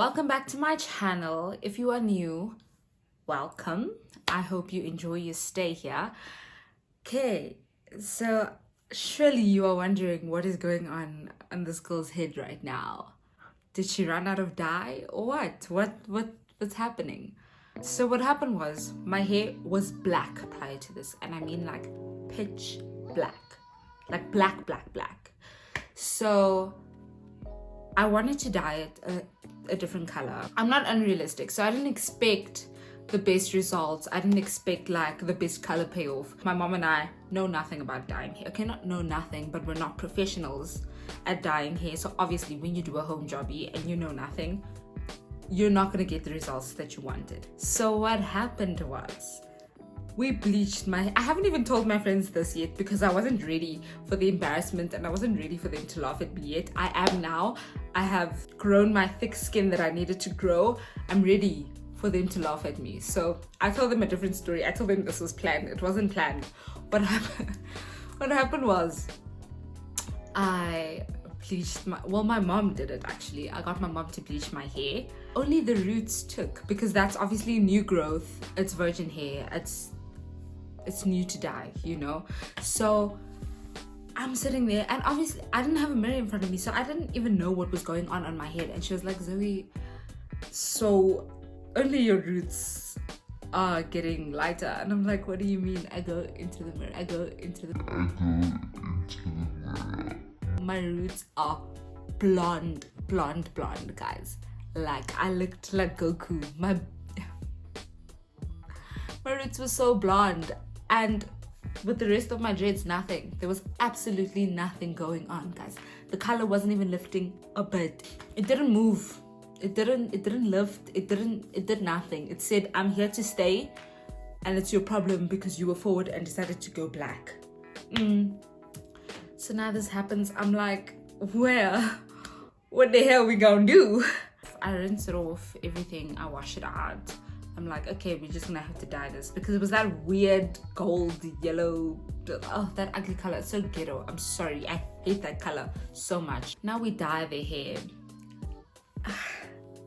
Welcome back to my channel. If you are new, welcome. I hope you enjoy your stay here. Okay, so surely you are wondering what is going on this girl's head right now. Did she run out of dye or what? What's happening? So what happened was my hair was black prior to this, and I mean like pitch black, like black. So I wanted to dye it a different color. I'm not unrealistic, so I didn't expect the best results. I didn't expect like the best color payoff. My mom and I know nothing about dyeing hair. Okay, not know nothing, but we're not professionals at dyeing hair. So obviously when you do a home jobby and you know nothing, you're not gonna get the results that you wanted. So what happened was, we bleached my... I haven't even told my friends this yet because I wasn't ready for the embarrassment and I wasn't ready for them to laugh at me yet. I am now. I have grown my thick skin that I needed to grow. I'm ready for them to laugh at me. So I told them a different story. I told them this was planned. It wasn't planned. What happened was, I bleached my mom did it actually. I got my mom to bleach my hair. Only the roots took, because that's obviously new growth. It's virgin hair. It's new to dye, you know. So I'm sitting there, and obviously I didn't have a mirror in front of me, so I didn't even know what was going on my head. And she was like, Zoe, so only your roots are getting lighter. And I'm like, what do you mean? I go into the mirror. My roots are blonde, guys. Like, I looked like Goku. My roots were so blonde, and with the rest of my dreads, nothing. There was absolutely nothing going on, guys. The color wasn't even lifting a bit. It didn't move. It didn't lift. It did nothing. It said, I'm here to stay, and it's your problem because you were forward and decided to go black. So now this happens. I'm like, what the hell we gonna do? I rinse it off, everything. I wash it out. I'm like, okay, we're just gonna have to dye this, because it was that weird gold yellow, oh, that ugly color. It's so ghetto. I'm sorry, I hate that color so much. Now we dye the hair.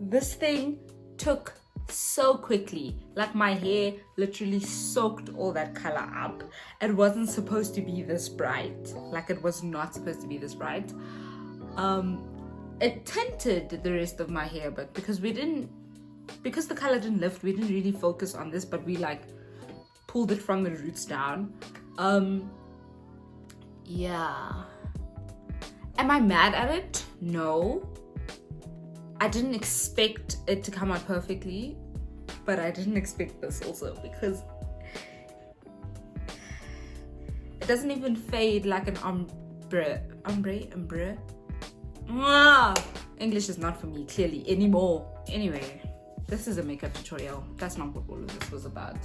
This thing took so quickly. Like, my hair literally soaked all that color up. It wasn't supposed to be this bright. Like, it was not supposed to be this bright. It tinted the rest of my hair, but because the color didn't lift, we didn't really focus on this, but we like pulled it from the roots down. Yeah. Am I mad at it? No. I didn't expect it to come out perfectly, but I didn't expect this also, because it doesn't even fade like an ombre. English is not for me clearly anymore. Anyway, this is a makeup tutorial. That's not what all of this was about.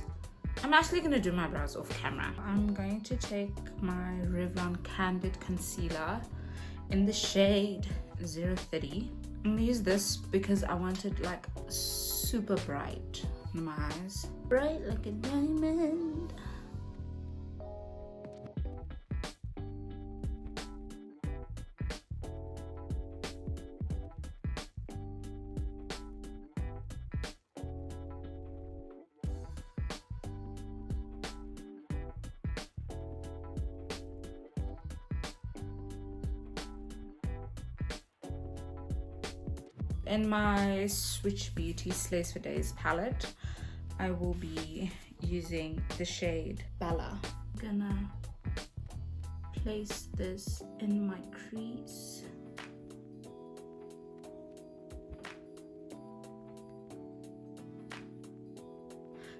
I'm actually going to do my brows off camera. I'm going to take my Revlon Candid Concealer in the shade 030. I'm going to use this because I want it like super bright in my eyes. Bright like a diamond. In my Switch Beauty Slays for Days palette, I will be using the shade Bella. I'm gonna place this in my crease.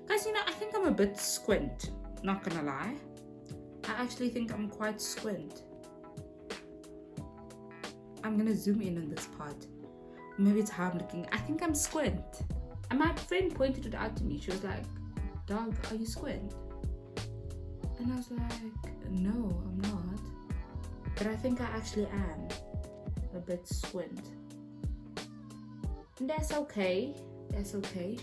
Guys, you know, I think I'm a bit squint, not gonna lie. I actually think I'm quite squint. I'm gonna zoom in on this part. Maybe it's how I'm looking. I think I'm squint. And my friend pointed it out to me. She was like, dog, are you squint? And I was like, no, I'm not. But I think I actually am a bit squint. And that's okay. That's okay.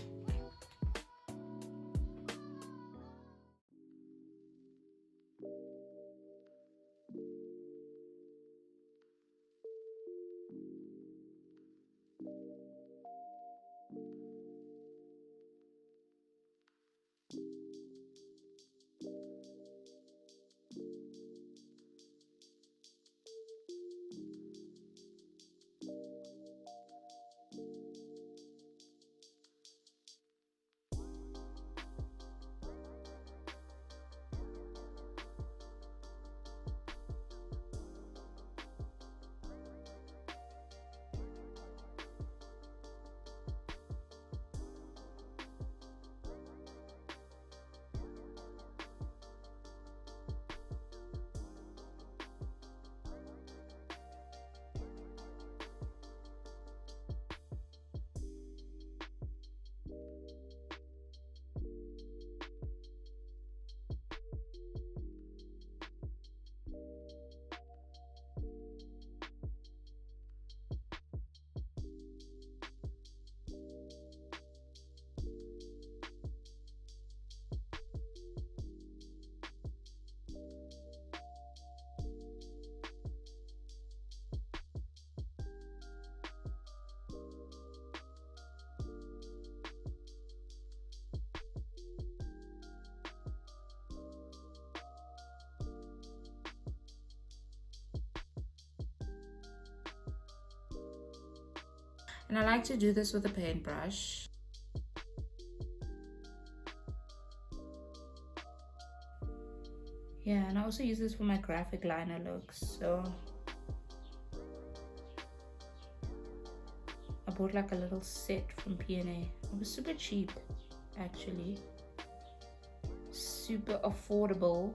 And I like to do this with a paintbrush. Yeah, and I also use this for my graphic liner looks. So I bought like a little set from P&A. It was super cheap, actually. Super affordable.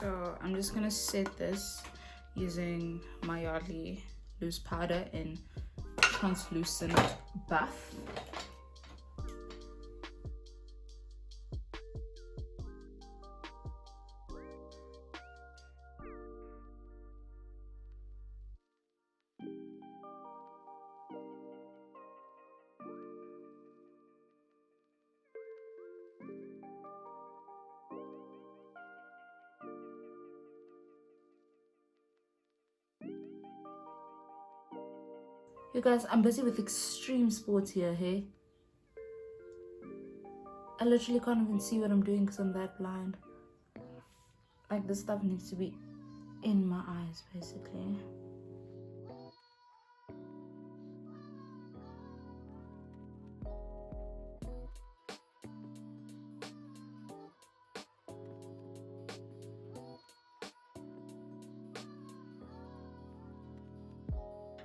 So I'm just gonna set this using my Yardley loose powder in translucent buff. You guys, I'm busy with extreme sports here, hey? I literally can't even see what I'm doing because I'm that blind. Like, this stuff needs to be in my eyes, basically.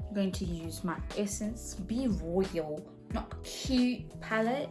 I'm going to use my Essence Be Royal, not cute palette.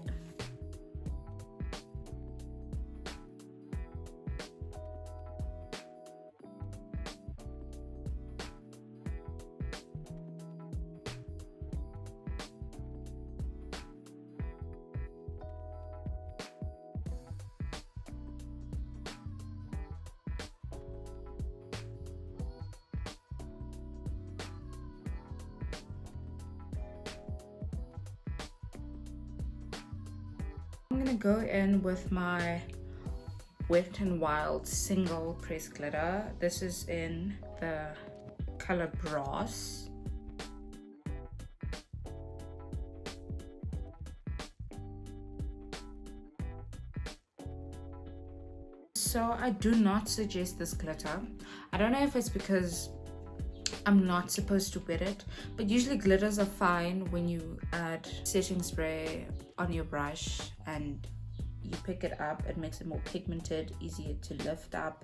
I'm gonna go in with my Wet n Wild single press glitter. This is in the color Brass. So I do not suggest this glitter. I don't know if it's because I'm not supposed to wet it, but usually glitters are fine when you add setting spray on your brush and you pick it up. It makes it more pigmented, easier to lift up.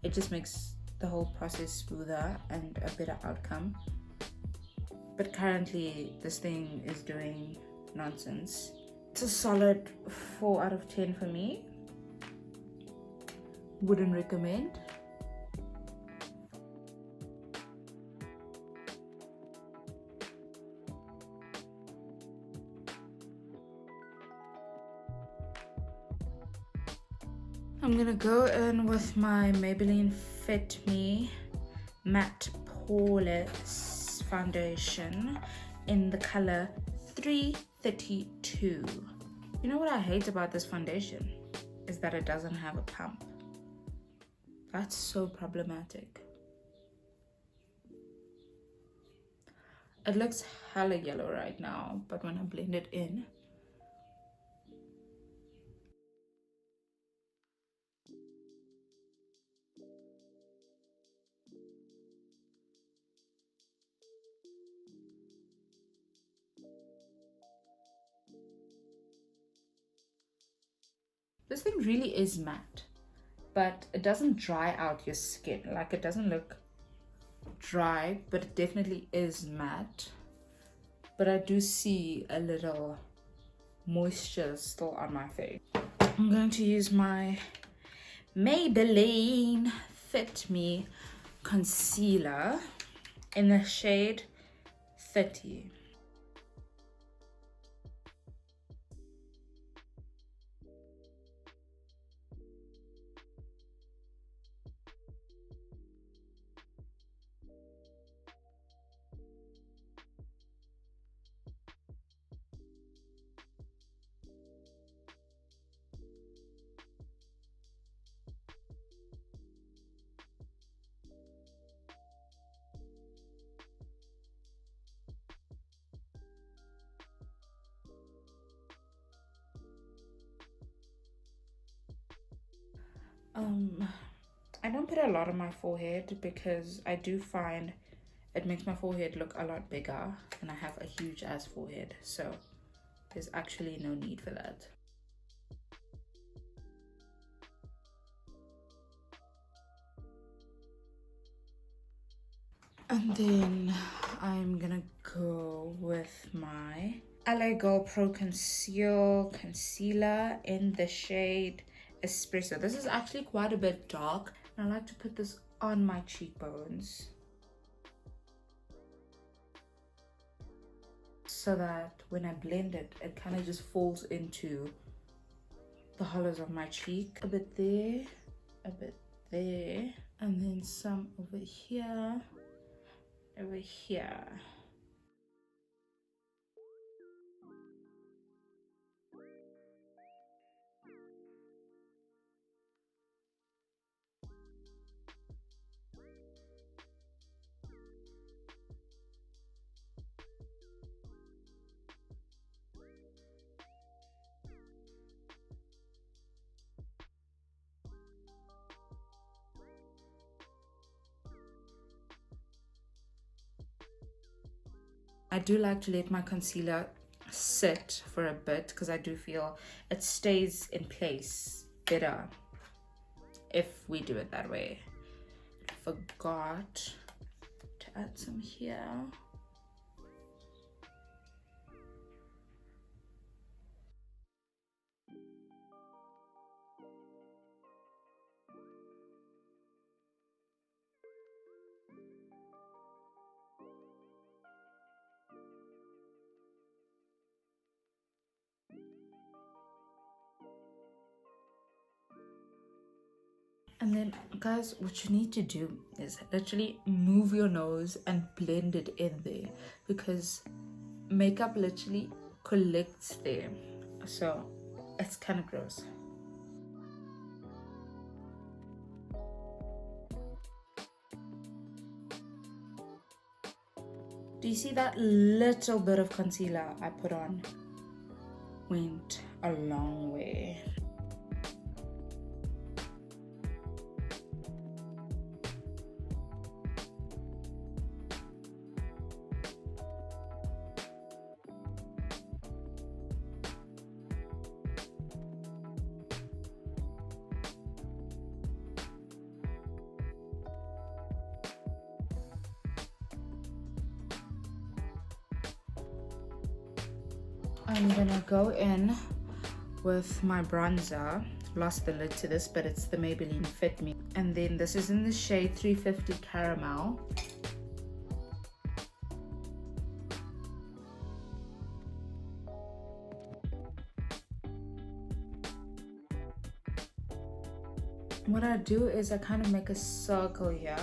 It just makes the whole process smoother and a better outcome. But currently this thing is doing nonsense. It's a solid 4 out of 10 for me. Wouldn't recommend. I'm gonna go in with my Maybelline Fit Me Matte Poreless Foundation in the color 332. You know what I hate about this foundation is that it doesn't have a pump. That's so problematic. It looks hella yellow right now, but when I blend it in, this thing really is matte, but it doesn't dry out your skin. Like, it doesn't look dry, but it definitely is matte. But I do see a little moisture still on my face. I'm going to use my Maybelline Fit Me concealer in the shade 30. I don't put a lot on my forehead because I do find it makes my forehead look a lot bigger, and I have a huge ass forehead, so there's actually no need for that. And then I'm gonna go with my LA Girl Pro Concealer in the shade Espresso. This is actually quite a bit dark, and I like to put this on my cheekbones so that when I blend it, it kind of just falls into the hollows of my cheek. A bit there, a bit there, and then some over here, over here. I do like to let my concealer sit for a bit because I do feel it stays in place better if we do it that way. Forgot to add some here. And then, guys, what you need to do is literally move your nose and blend it in there, because makeup literally collects there. So it's kind of gross. Do you see that little bit of concealer I put on? Went a long way. I'm gonna go in with my bronzer. Lost the lid to this, but it's the Maybelline Fit Me. And then this is in the shade 350 Caramel. What I do is I kind of make a circle here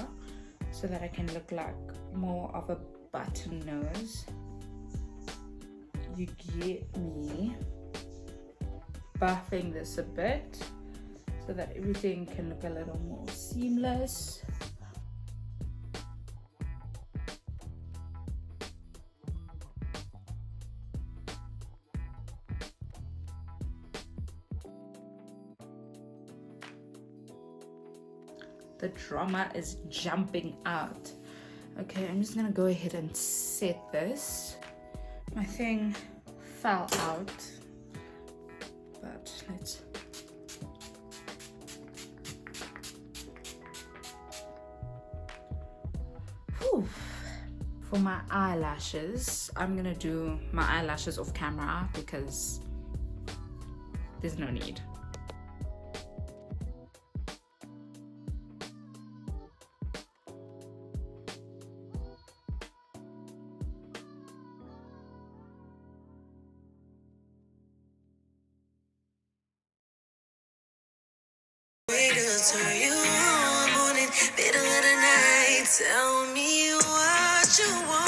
so that I can look like more of a button nose. You get me? Buffing this a bit so that everything can look a little more seamless. The drama is jumping out. Okay, I'm just gonna go ahead and set this. My thing fell out, but let's... Whew. For my eyelashes, I'm gonna do my eyelashes off camera because there's no need. Wait till turn you on, morning, middle of the night. Tell me what you want.